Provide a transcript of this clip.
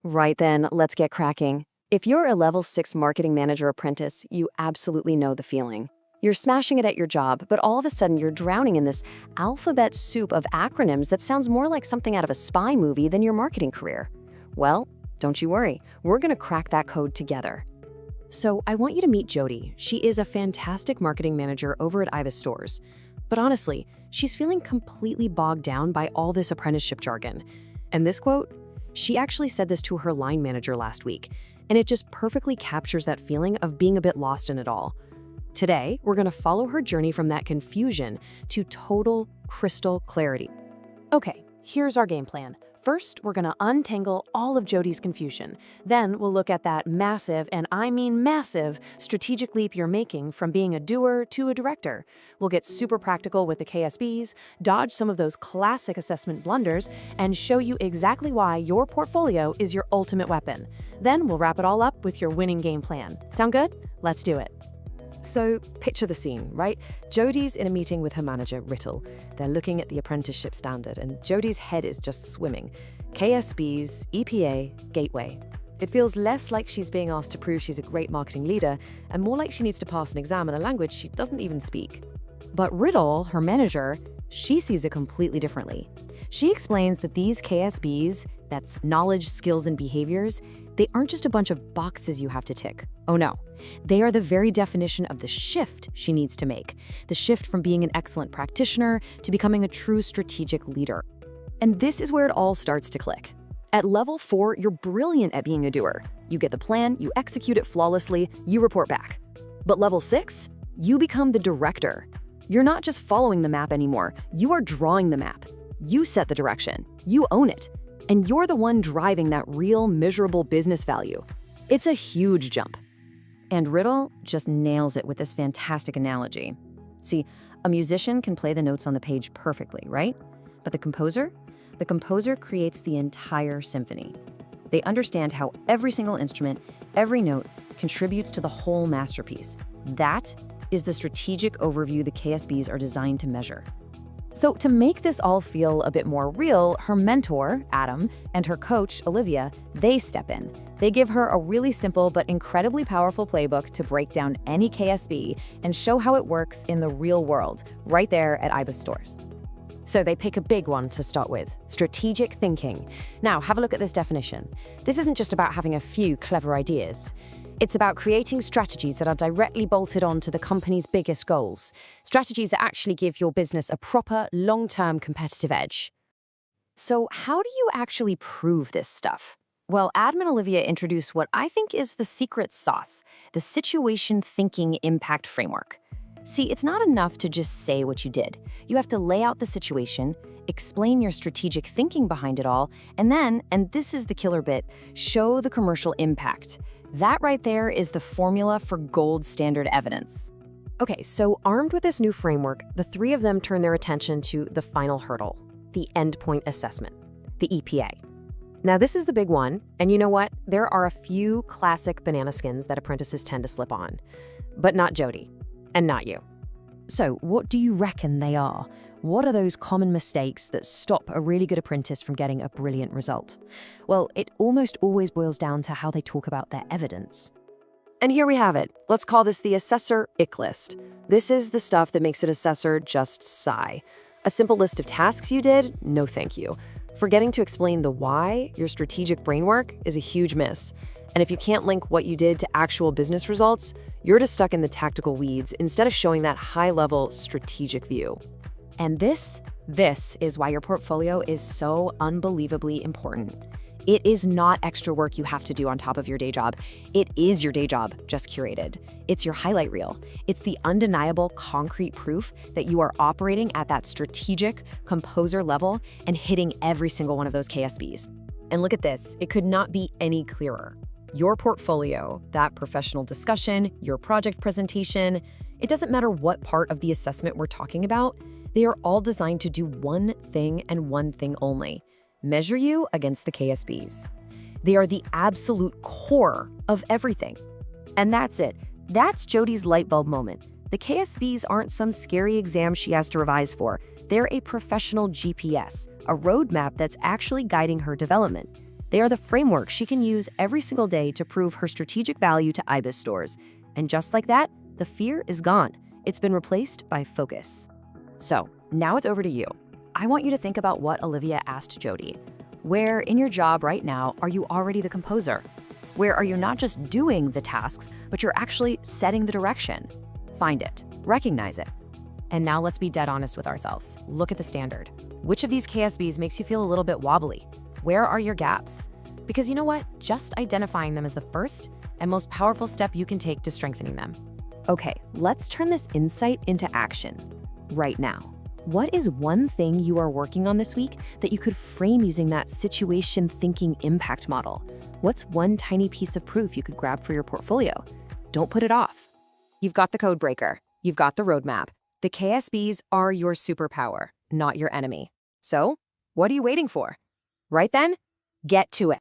Right then, let's get cracking. If you're a level 6 marketing manager apprentice, you absolutely know the feeling. You're smashing it at your job, but all of a sudden you're drowning in this alphabet soup of acronyms that sounds more like something out of a spy movie than your marketing career. Well, don't you worry, we're going to crack that code together. So I want you to meet Jody. She is a fantastic marketing manager over at Ibis Stores. But honestly, she's feeling completely bogged down by all this apprenticeship jargon. And this quote? She actually said this to her line manager last week, and it just perfectly captures that feeling of being a bit lost in it all. Today, we're going to follow her journey from that confusion to total crystal clarity. Okay, here's our game plan. First, we're going to untangle all of Jody's confusion. Then we'll look at that massive, and I mean massive, strategic leap you're making from being a doer to a director. We'll get super practical with the KSBs, dodge some of those classic assessment blunders, and show you exactly why your portfolio is your ultimate weapon. Then we'll wrap it all up with your winning game plan. Sound good? Let's do it. So, picture the scene, right? Jody's in a meeting with her manager, Rital. They're looking at the apprenticeship standard, and Jody's head is just swimming. KSBs, EPA, Gateway. It feels less like she's being asked to prove she's a great marketing leader, and more like she needs to pass an exam in a language she doesn't even speak. But Rital, her manager, she sees it completely differently. She explains that these KSBs, that's knowledge, skills, and behaviors, they aren't just a bunch of boxes you have to tick. Oh no, they are the very definition of the shift she needs to make. The shift from being an excellent practitioner to becoming a true strategic leader. And this is where it all starts to click. At level 4, you're brilliant at being a doer. You get the plan, you execute it flawlessly, you report back. But level 6, you become the director. You're not just following the map anymore, you are drawing the map. You set the direction, you own it, and you're the one driving that real, measurable business value. It's a huge jump. And Rital just nails it with this fantastic analogy. See, a musician can play the notes on the page perfectly, right? But the composer creates the entire symphony. They understand how every single instrument, every note, contributes to the whole masterpiece. That is the strategic overview the KSBs are designed to measure. So to make this all feel a bit more real, her mentor, Adam, and her coach, Olivia, they step in. They give her a really simple but incredibly powerful playbook to break down any KSB and show how it works in the real world, right there at Ibis Stores. So they pick a big one to start with, strategic thinking. Now, have a look at this definition. This isn't just about having a few clever ideas. It's about creating strategies that are directly bolted onto the company's biggest goals. Strategies that actually give your business a proper, long-term competitive edge. So how do you actually prove this stuff? Well, Adam and Olivia introduce what I think is the secret sauce, the situation thinking impact framework. See, it's not enough to just say what you did. You have to lay out the situation, explain your strategic thinking behind it all, and then, and this is the killer bit, show the commercial impact. That right there is the formula for gold standard evidence. Okay, so armed with this new framework, the three of them turn their attention to the final hurdle, the endpoint assessment, the EPA. Now this is the big one, and you know what? There are a few classic banana skins that apprentices tend to slip on, but not Jody, and not you. So what do you reckon they are? What are those common mistakes that stop a really good apprentice from getting a brilliant result? Well, it almost always boils down to how they talk about their evidence. And here we have it. Let's call this the assessor ick list. This is the stuff that makes an assessor just sigh. A simple list of tasks you did? No thank you. Forgetting to explain the why, your strategic brain work, is a huge miss. And if you can't link what you did to actual business results, you're just stuck in the tactical weeds instead of showing that high-level strategic view. And this is why your portfolio is so unbelievably important. It is not extra work you have to do on top of your day job. It is your day job, just curated. It's your highlight reel. It's the undeniable concrete proof that you are operating at that strategic composer level and hitting every single one of those KSBs. And look at this, it could not be any clearer. Your portfolio, that professional discussion, your project presentation, it doesn't matter what part of the assessment we're talking about, they are all designed to do one thing and one thing only: measure you against the KSBs. They are the absolute core of everything. And that's it. That's Jody's light bulb moment. The KSBs aren't some scary exam she has to revise for. They're a professional GPS, a roadmap that's actually guiding her development. They are the framework she can use every single day to prove her strategic value to IBIS stores. And just like that, the fear is gone. It's been replaced by focus. So now it's over to you. I want you to think about what Olivia asked Jody. Where in your job right now are you already the composer? Where are you not just doing the tasks, but you're actually setting the direction? Find it, recognize it. And now let's be dead honest with ourselves. Look at the standard. Which of these KSBs makes you feel a little bit wobbly? Where are your gaps? Because you know what? Just identifying them is the first and most powerful step you can take to strengthening them. Okay, let's turn this insight into action right now. What is one thing you are working on this week that you could frame using that situation thinking impact model? What's one tiny piece of proof you could grab for your portfolio? Don't put it off. You've got the code breaker. You've got the roadmap. The KSBs are your superpower, not your enemy. So, what are you waiting for? Right then, get to it.